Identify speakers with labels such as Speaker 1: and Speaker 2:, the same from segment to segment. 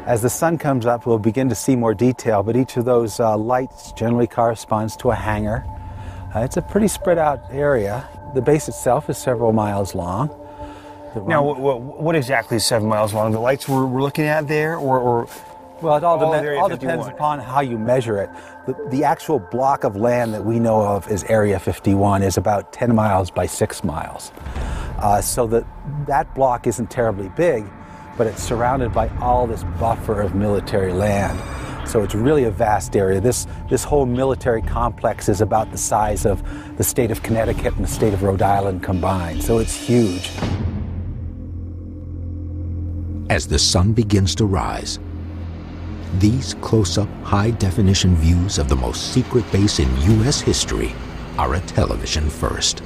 Speaker 1: As the sun comes up, we'll begin to see more detail, but each of those lights generally corresponds to a hangar. It's a pretty spread out area. The base itself is several miles long.
Speaker 2: Now, what exactly is 7 miles long? The lights we're looking at there, or
Speaker 1: well, it all depends upon how you measure it. The actual block of land that we know of as Area 51 is about 10 miles by 6 miles. So that block isn't terribly big, but it's surrounded by all this buffer of military land. So it's really a vast area. This whole military complex is about the size of the state of Connecticut and the state of Rhode Island combined. So it's huge.
Speaker 3: As the sun begins to rise, these close-up, high-definition views of the most secret base in U.S. history are a television first.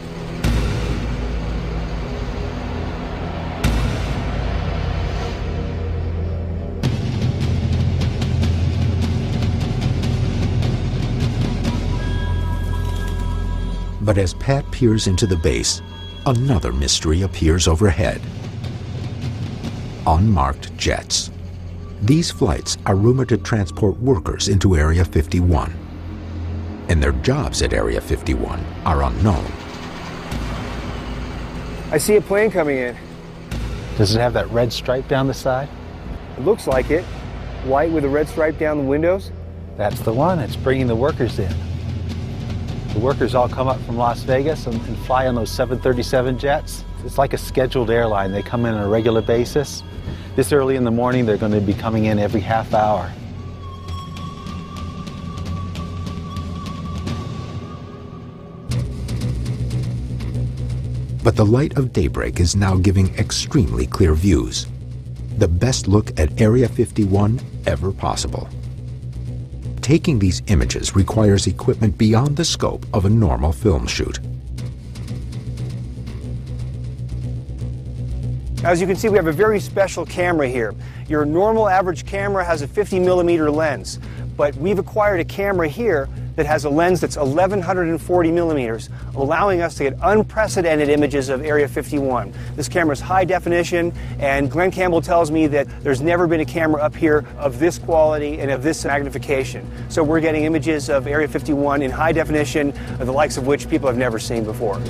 Speaker 3: But as Pat peers into the base, another mystery appears overhead. Unmarked jets. These flights are rumored to transport workers into Area 51, and their jobs at Area 51 are unknown.
Speaker 2: I see a plane coming in.
Speaker 1: Does it have that red stripe down the side?
Speaker 2: It looks like it. White with a red stripe down the windows.
Speaker 1: That's the one. It's bringing the workers in. The workers all come up from Las Vegas and fly on those 737 jets. It's like a scheduled airline. They come in on a regular basis. This early in the morning, they're going to be coming in every half hour.
Speaker 3: But the light of daybreak is now giving extremely clear views. The best look at Area 51 ever possible. Taking these images requires equipment beyond the scope of a normal film shoot.
Speaker 2: As you can see, we have a very special camera here. Your normal average camera has a 50-millimeter lens, but we've acquired a camera here that has a lens that's 1140 millimeters, allowing us to get unprecedented images of Area 51. This camera is high definition, and Glenn Campbell tells me that there's never been a camera up here of this quality and of this magnification. So we're getting images of Area 51 in high definition, the likes of which people have never seen before.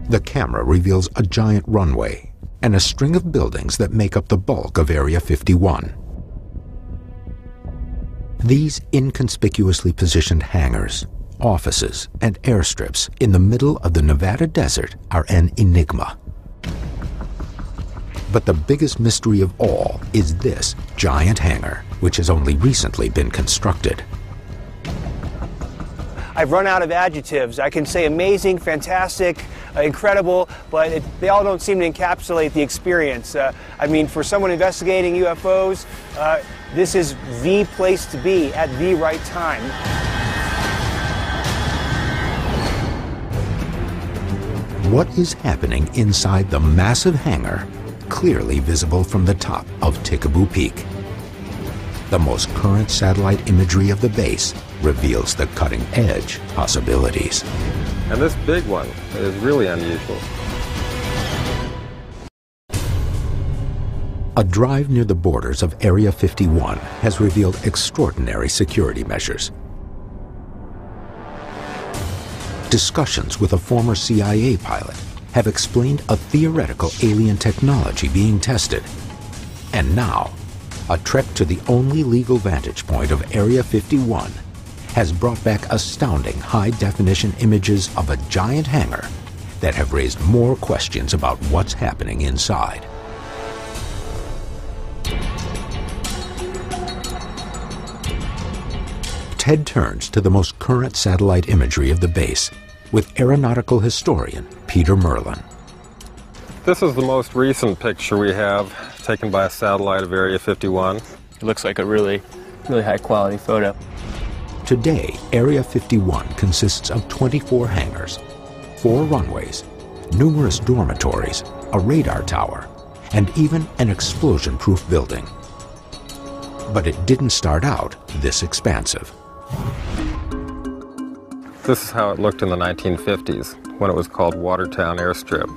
Speaker 3: The camera reveals a giant runway and a string of buildings that make up the bulk of Area 51. These inconspicuously positioned hangars, offices, and airstrips in the middle of the Nevada desert are an enigma. But the biggest mystery of all is this giant hangar, which has only recently been constructed.
Speaker 2: I've run out of adjectives. I can say amazing, fantastic, incredible, but they all don't seem to encapsulate the experience. I mean, for someone investigating UFOs, this is the place to be at the right time.
Speaker 3: What is happening inside the massive hangar, clearly visible from the top of Tickaboo Peak? The most current satellite imagery of the base reveals the cutting-edge possibilities.
Speaker 4: And this big one is really unusual.
Speaker 3: A drive near the borders of Area 51 has revealed extraordinary security measures. Discussions with a former CIA pilot have explained a theoretical alien technology being tested. And now, a trek to the only legal vantage point of Area 51 has brought back astounding high-definition images of a giant hangar that have raised more questions about what's happening inside. Ted turns to the most current satellite imagery of the base with aeronautical historian Peter Merlin.
Speaker 4: This is the most recent picture we have taken by a satellite of Area 51.
Speaker 5: It looks like a really high-quality photo.
Speaker 3: Today, Area 51 consists of 24 hangars, 4 runways, numerous dormitories, a radar tower, and even an explosion-proof building. But it didn't start out this expansive.
Speaker 4: This is how it looked in the 1950s, when it was called Watertown Airstrip.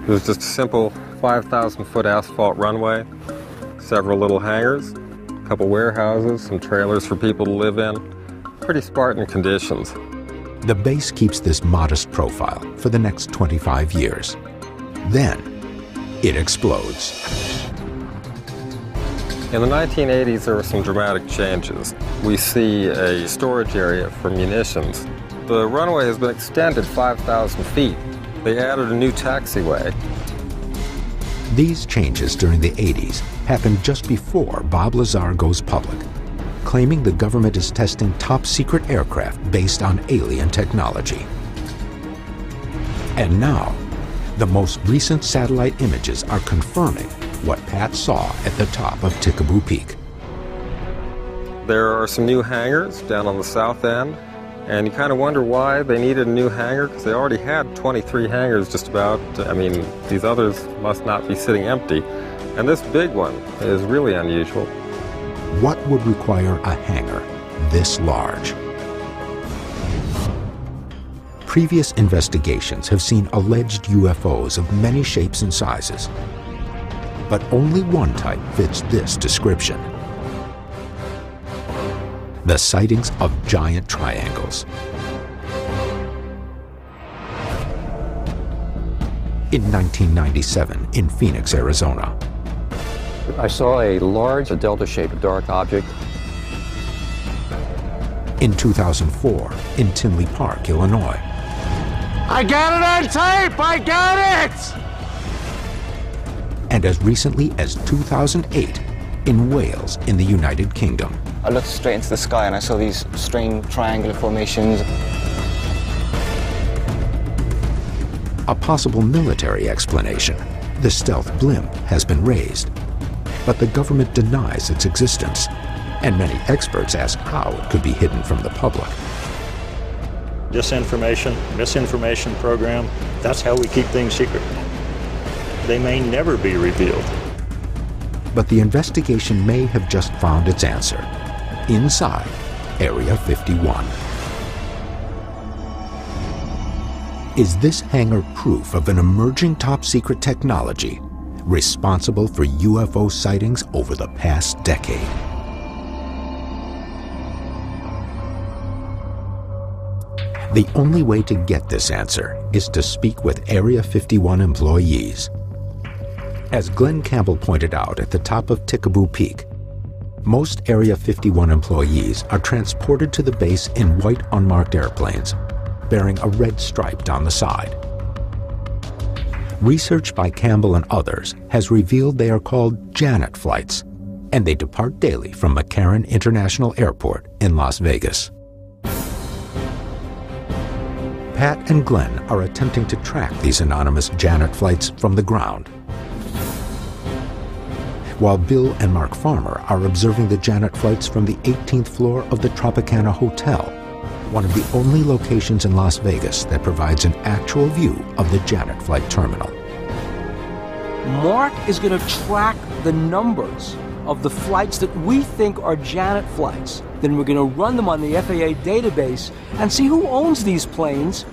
Speaker 4: It was just a simple 5,000-foot asphalt runway, several little hangars, a couple warehouses, some trailers for people to live in. Pretty Spartan conditions.
Speaker 3: The base keeps this modest profile for the next 25 years. Then, it explodes.
Speaker 4: In the 1980s, there were some dramatic changes. We see a storage area for munitions. The runway has been extended 5,000 feet. They added a new taxiway.
Speaker 3: These changes during the 80s happened just before Bob Lazar goes public, claiming the government is testing top-secret aircraft based on alien technology. And now, the most recent satellite images are confirming what Pat saw at the top of Tickaboo Peak.
Speaker 4: There are some new hangars down on the south end, and you kind of wonder why they needed a new hangar, because they already had 23 hangars just about. I mean, these others must not be sitting empty. And this big one is really unusual.
Speaker 3: What would require a hangar this large? Previous investigations have seen alleged UFOs of many shapes and sizes, but only one type fits this description. The sightings of giant triangles. In 1997 in Phoenix, Arizona.
Speaker 6: I saw a large delta-shaped dark object.
Speaker 3: In 2004 in Tinley Park, Illinois.
Speaker 7: I got it on tape! I got it!
Speaker 3: And as recently as 2008 in Wales, in the United Kingdom.
Speaker 8: I looked straight into the sky and I saw these strange triangular formations.
Speaker 3: A possible military explanation. The stealth blimp has been raised, but the government denies its existence, and many experts ask how it could be hidden from the public.
Speaker 9: Disinformation, misinformation program, that's how we keep things secret. They may never be revealed.
Speaker 3: But the investigation may have just found its answer inside Area 51. Is this hangar proof of an emerging top-secret technology responsible for UFO sightings over the past decade? The only way to get this answer is to speak with Area 51 employees. As Glenn Campbell pointed out at the top of Tickaboo Peak, most Area 51 employees are transported to the base in white unmarked airplanes, bearing a red stripe down the side. Research by Campbell and others has revealed they are called Janet flights, and they depart daily from McCarran International Airport in Las Vegas. Pat and Glenn are attempting to track these anonymous Janet flights from the ground, while Bill and Mark Farmer are observing the Janet flights from the 18th floor of the Tropicana Hotel, one of the only locations in Las Vegas that provides an actual view of the Janet flight terminal.
Speaker 10: Mark is going to track the numbers of the flights that we think are Janet flights. Then we're going to run them on the FAA database and see who owns these planes